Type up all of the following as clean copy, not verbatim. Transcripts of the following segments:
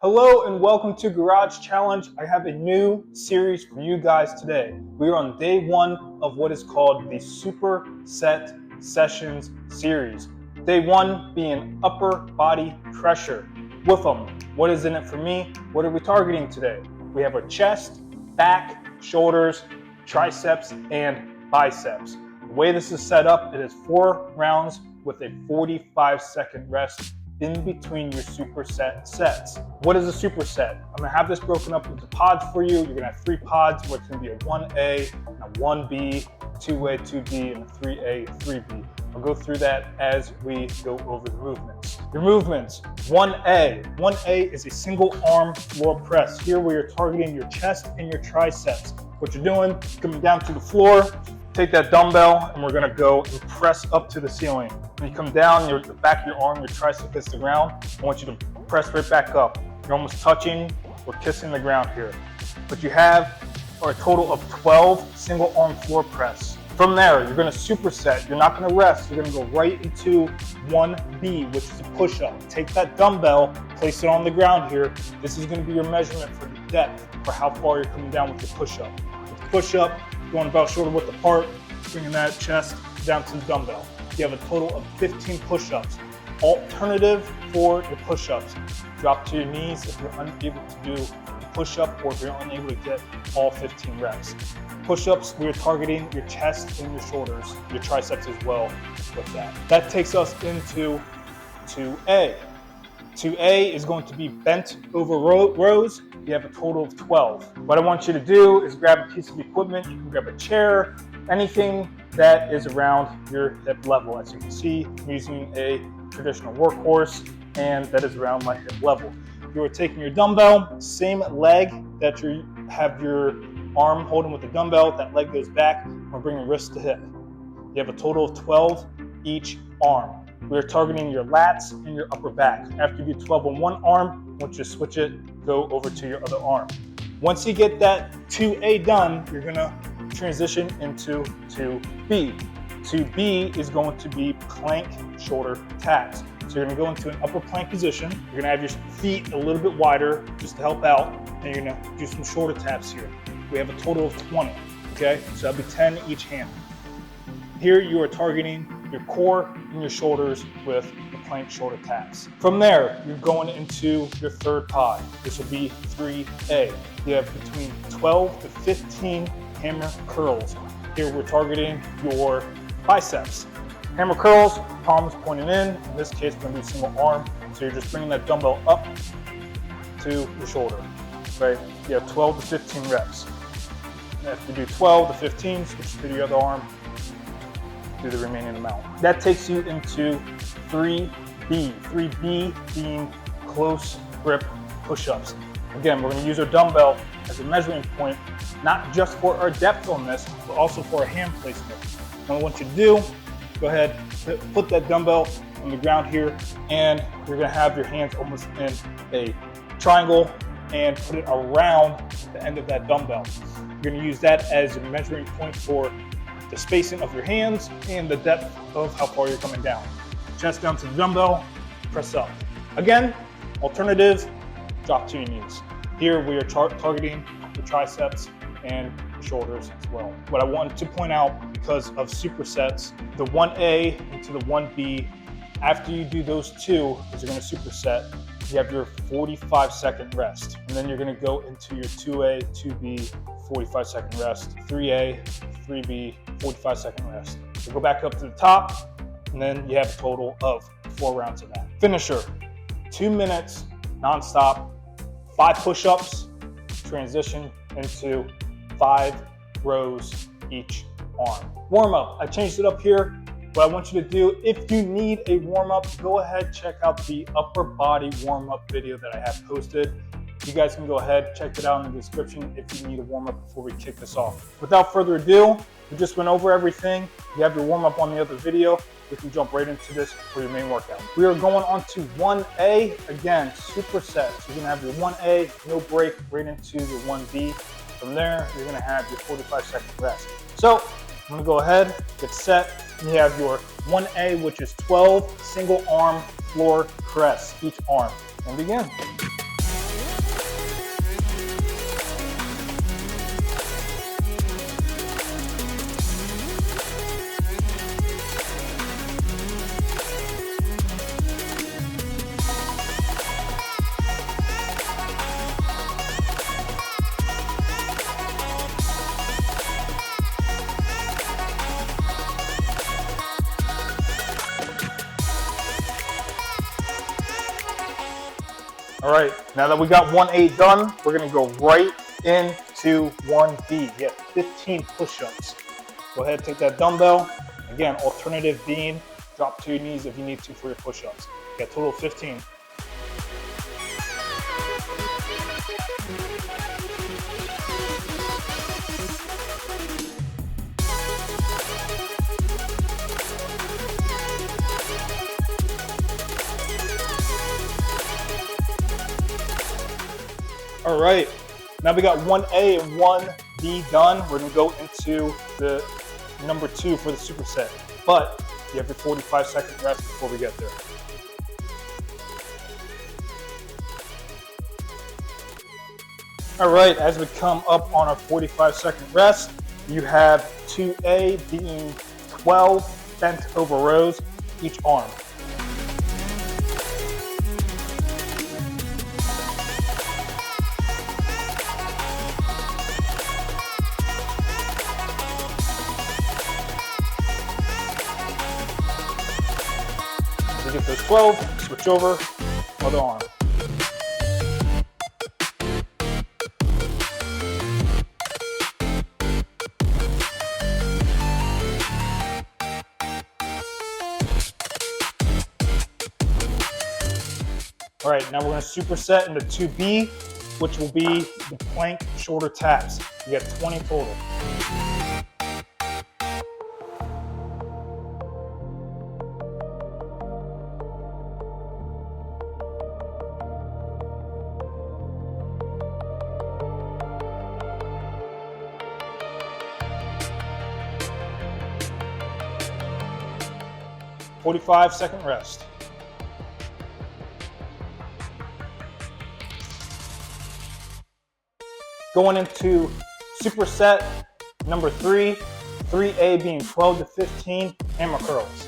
Hello and welcome to Garage Challenge. I have a new series for you guys today. We are on day one of what is called the Superset Sessions series. Day one being upper body pressure. With them, what is in it for me? What are we targeting today? We have our chest, back, shoulders, triceps, and biceps. The way this is set up, it is 4 rounds with a 45-second rest in between your superset sets. What is a superset? I'm gonna have this broken up into pods for you. You're gonna have 3 pods where it's gonna be a 1A, and a 1B, 2A, 2B, and a 3A, 3B. I'll go through that as we go over the movements. Your movements, 1A. 1A is a single arm floor press. Here we are targeting your chest and your triceps. What you're doing, coming down to the floor, take that dumbbell and we're gonna go and press up to the ceiling. When you come down, the back of your arm, your tricep hits the ground. I want you to press right back up. You're almost touching or kissing the ground here. What you have are a total of 12 single arm floor press. From there, you're gonna superset. You're not gonna rest. You're gonna go right into 1B, which is a push-up. Take that dumbbell, place it on the ground here. This is gonna be your measurement for the depth, for how far you're coming down with the push-up. With the push-up, going about shoulder width apart, bringing that chest down to the dumbbell. You have a total of 15 push-ups. Alternative for your push-ups. Drop to your knees if you're unable to do the push-up or if you're unable to get all 15 reps. Push-ups, we're targeting your chest and your shoulders, your triceps as well with that. That takes us into 2A. 2A is going to be bent over rows. You have a total of 12. What I want you to do is grab a piece of equipment. You can grab a chair, anything that is around your hip level. As you can see, I'm using a traditional workhorse, and that is around my hip level. You are taking your dumbbell, same leg that you have your arm holding with the dumbbell, that leg goes back, we're bringing wrist to hip. You have a total of 12 each arm. We're targeting your lats and your upper back. After you do 12 on one arm, once you switch it, go over to your other arm. Once you get that 2A done, you're gonna transition into 2B. 2B is going to be plank shoulder taps. So you're gonna go into an upper plank position. You're gonna have your feet a little bit wider just to help out, and you're gonna do some shoulder taps here. We have a total of 20, okay? So that'll be 10 each hand. Here you are targeting your core and your shoulders with the plank shoulder taps. From there, you're going into your third pod. This will be 3A. You have between 12 to 15 hammer curls. Here we're targeting your biceps. Hammer curls, palms pointing in. In this case, we're gonna do single arm. So you're just bringing that dumbbell up to your shoulder, right? You have 12 to 15 reps. And after you do 12 to 15, switch to the other arm, do the remaining amount. That takes you into 3B. 3B being close grip push-ups. Again, we're gonna use our dumbbell as a measuring point, not just for our depth on this, but also for our hand placement. What I want you to do, go ahead, put that dumbbell on the ground here, and you're gonna have your hands almost in a triangle and put it around the end of that dumbbell. You're gonna use that as a measuring point for the spacing of your hands and the depth of how far you're coming down. Chest down to the dumbbell, press up. Again, alternative, drop to your knees. Here we are targeting the triceps and shoulders as well. What I wanted to point out, because of supersets, the 1A into the 1B, after you do those two, because you're gonna superset, you have your 45-second rest. And then you're gonna go into your 2A, 2B, 45-second rest, 3A, 3B, 45-second rest. So go back up to the top, and then you have a total of 4 rounds of that. Finisher, 2 minutes, nonstop, 5 push-ups, transition into 5 rows each arm. Warm-up, I changed it up here. What I want you to do, if you need a warm-up, go ahead, check out the upper body warm-up video that I have posted. You guys can go ahead, check it out in the description if you need a warm-up before we kick this off. Without further ado, we just went over everything. You have your warm-up on the other video. We can jump right into this for your main workout. We are going on to 1A, again, supersets. You're gonna have your 1A, no break, right into your 1B. From there, you're gonna have your 45-second rest. So, I'm gonna go ahead, get set. You have your 1A, which is 12 single arm floor press each arm. And begin. All right, now that we got 1A done, we're gonna go right into 1B. Get 15 push-ups. Go ahead, take that dumbbell. Again, alternative being drop to your knees if you need to for your push-ups. Get total of 15. All right, now we got 1A and 1B done. We're gonna go into the number 2 for the superset, but you have your 45-second rest before we get there. All right, as we come up on our 45-second rest, you have 2A being 12 bent over rows each arm. You get those 12, switch over, other arm. All right, now we're gonna superset into 2B, which will be the plank shoulder taps. You get 20 total. "45-second rest. Going into superset number 3, 3A being 12 to 15 hammer curls.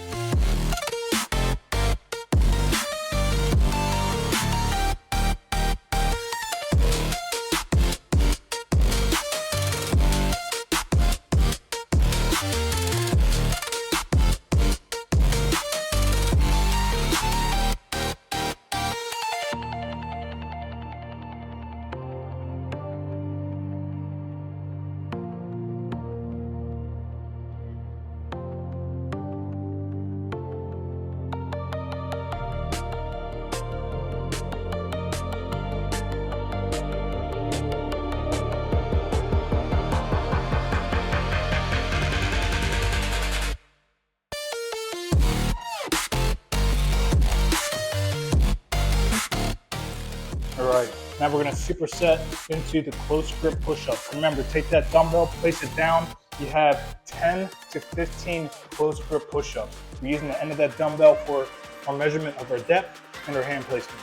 All right, now we're gonna superset into the close grip push-ups. Remember, take that dumbbell, place it down. You have 10 to 15 close grip push-ups. We're using the end of that dumbbell for our measurement of our depth and our hand placement.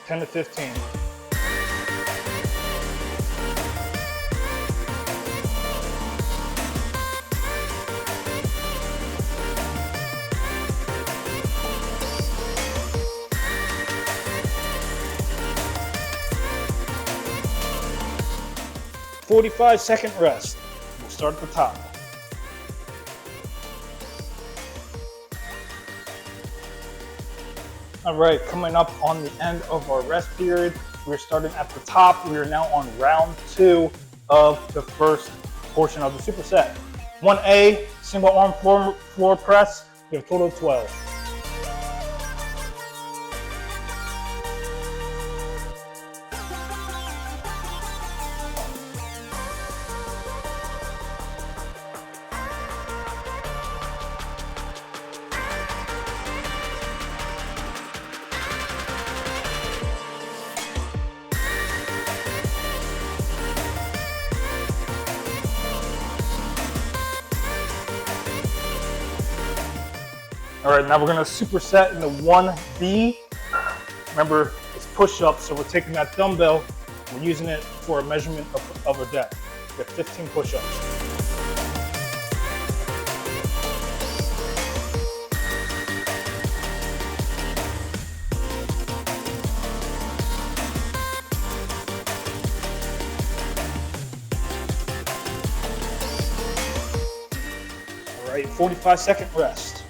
10 to 15. "45-second rest. We'll start at the top. All right, coming up on the end of our rest period, we're starting at the top. We are now on round 2 of the first portion of the superset. 1A, single arm floor press. We have a total of 12. All right, now we're gonna superset into 1B. Remember, it's push-ups, so we're taking that dumbbell, we're using it for a measurement of our depth. We have 15 push-ups. All right, 45-second rest.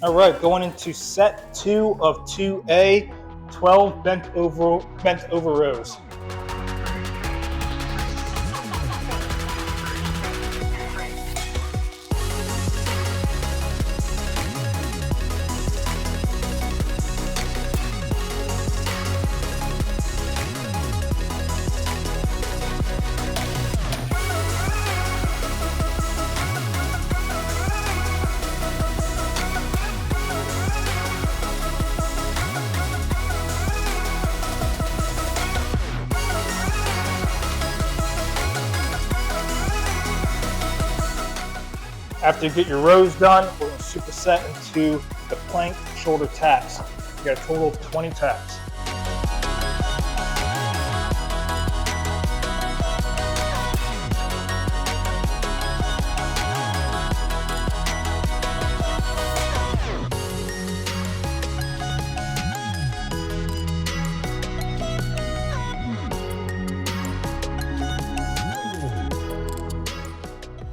All right, going into set 2 of 2A, 12 bent over rows. After you get your rows done, we're going to superset into the plank shoulder taps. You got a total of 20 taps.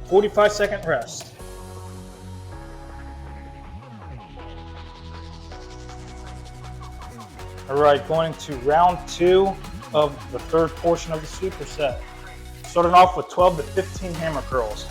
"45-second rest. All right, going into round 2 of the third portion of the superset. Starting off with 12 to 15 hammer curls.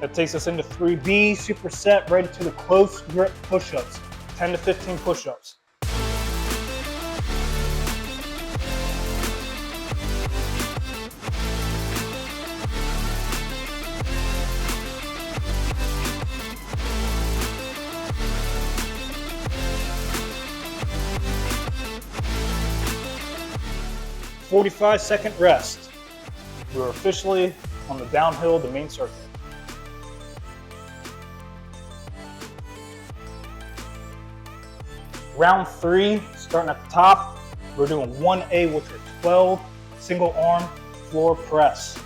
That takes us into 3B, superset, right into the close grip push-ups, 10 to 15 push-ups. "45-second rest." We're officially on the downhill, the main circuit. Round 3, starting at the top, we're doing 1A, which are 12 single arm floor press.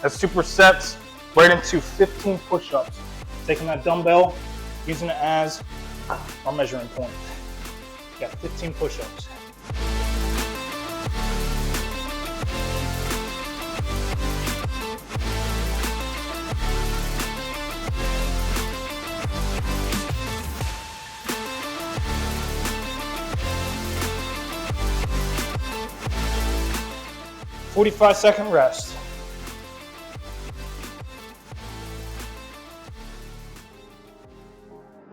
That's supersets right into 15 push-ups. Taking that dumbbell, using it as our measuring point. Got 15 push-ups. "45-second rest."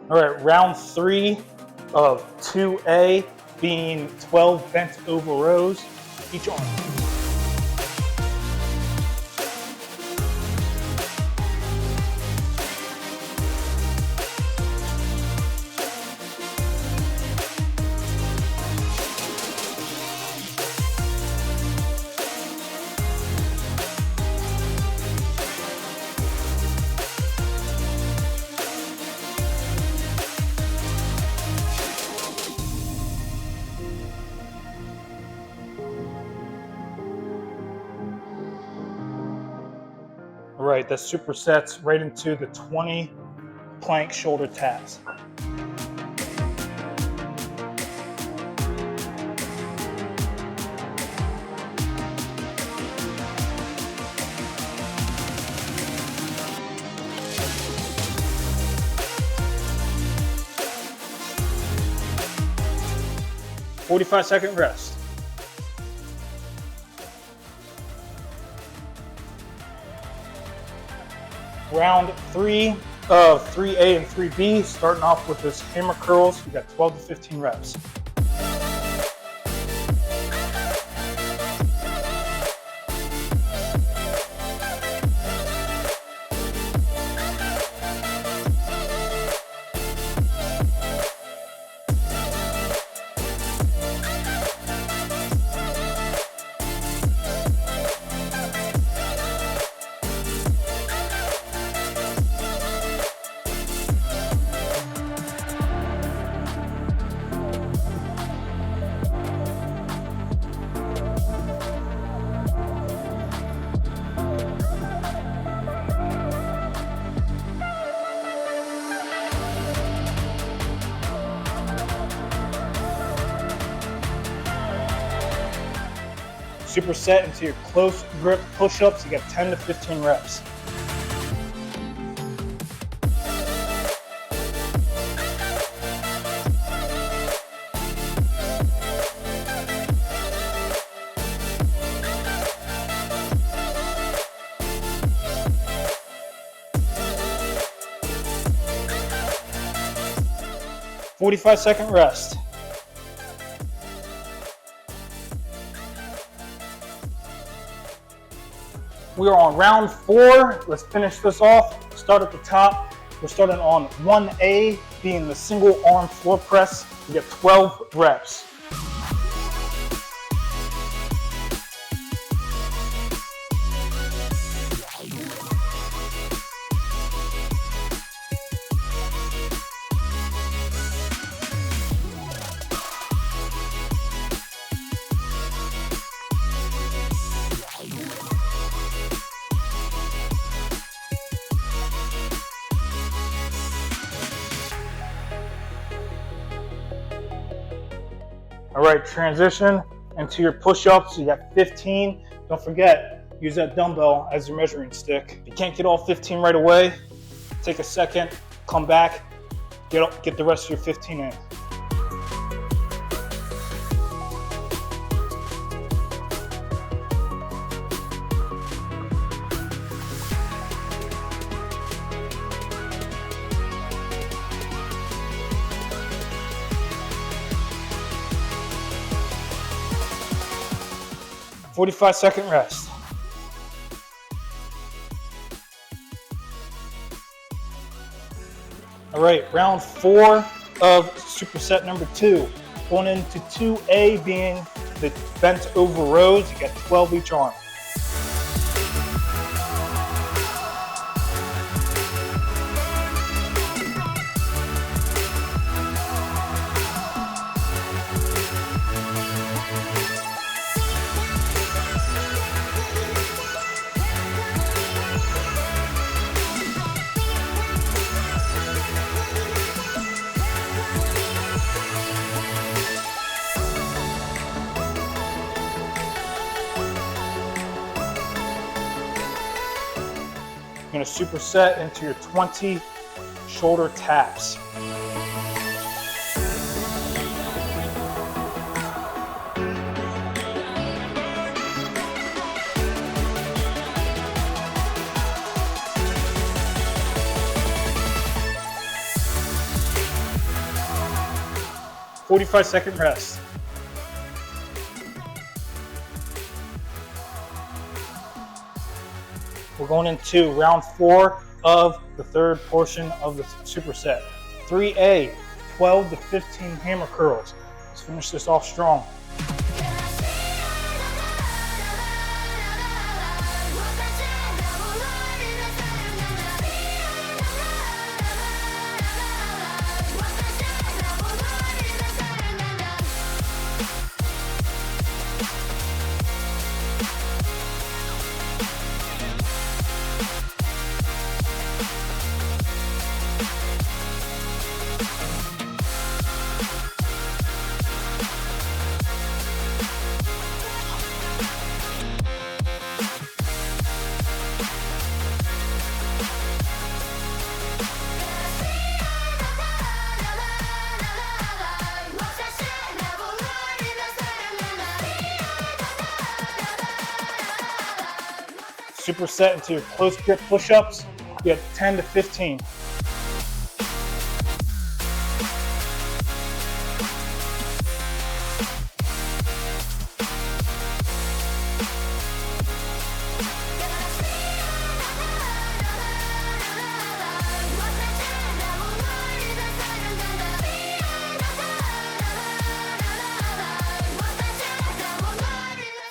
All right, round 3 of 2A, being 12 bent over rows, each arm. All right, that supersets right into the 20 plank shoulder taps. 45-second rest. Round 3 of 3A and 3B, starting off with this hammer curls. We got 12 to 15 reps. Superset into your close grip push-ups. You got 10 to 15 reps. "45-second rest. We are on round 4. Let's finish this off. Start at the top. We're starting on 1A, being the single arm floor press. We get 12 reps. All right, transition into your push-ups. You got 15. Don't forget, use that dumbbell as your measuring stick. If you can't get all 15 right away, take a second, come back, get the rest of your 15 in. "45-second rest. All right, round 4 of superset number 2. Going into 2A, being the bent over rows. You got 12 each arm. You're going to superset into your 20 shoulder taps. "45-second rest. We're going into round 4 of the third portion of the superset. 3A, 12 to 15 hammer curls. Let's finish this off strong. Superset into your close grip push-ups. Get 10 to 15.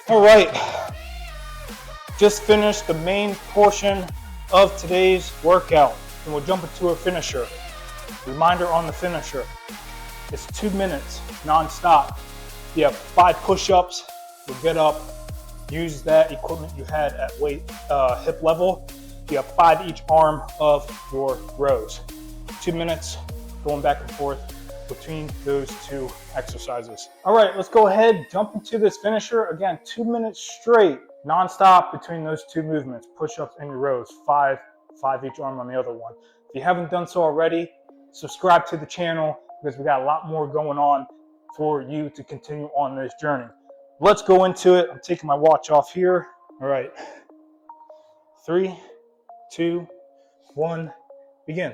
All right, just finished the main portion of today's workout, and we'll jump into a finisher. Reminder on the finisher, it's 2 minutes non-stop. You have 5 push-ups, you'll get up, use that equipment you had at hip level. You have 5 each arm of your rows. 2 minutes going back and forth between those 2 exercises. All right, let's go ahead, jump into this finisher. Again, 2 minutes straight, non-stop between those 2 movements, push-ups and your rows, 5 each arm on the other one. If you haven't done so already, subscribe to the channel because we got a lot more going on for you to continue on this journey. Let's go into it. I'm taking my watch off here. All right, 3, 2, 1, begin.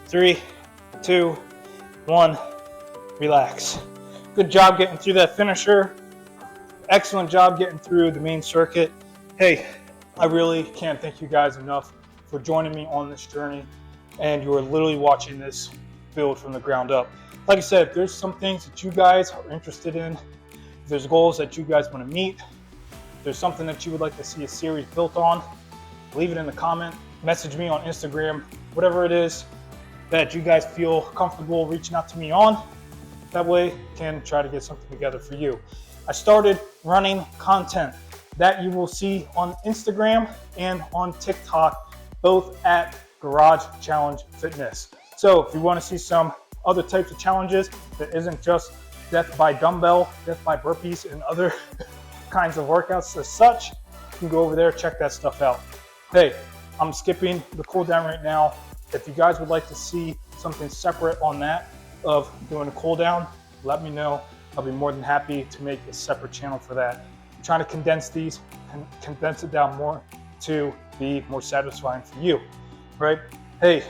Three, 2, 1, relax. Good job getting through that finisher. Excellent job getting through the main circuit. Hey, I really can't thank you guys enough for joining me on this journey, and you are literally watching this build from the ground up. Like I said, if there's some things that you guys are interested in, if there's goals that you guys want to meet, if there's something that you would like to see a series built on, leave it in the comment, message me on Instagram, whatever it is that you guys feel comfortable reaching out to me on. That way I can try to get something together for you. I started running content that you will see on Instagram and on TikTok, both at Garage Challenge Fitness. So if you want to see some other types of challenges that isn't just death by dumbbell, death by burpees, and other kinds of workouts as such, you can go over there, check that stuff out. Hey, I'm skipping the cool down right now. If you guys would like to see something separate on that of doing a cool down, let me know. I'll be more than happy to make a separate channel for that. I'm trying to condense these and condense it down more to be more satisfying for you, right? Hey,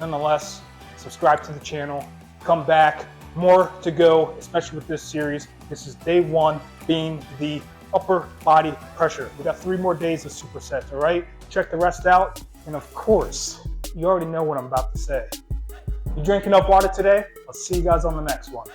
nonetheless, subscribe to the channel, come back, more to go, especially with this series. This is day 1 being the upper body pressure. We got 3 more days of supersets, all right? Check the rest out. And of course, you already know what I'm about to say. You drinking enough water today? I'll see you guys on the next one.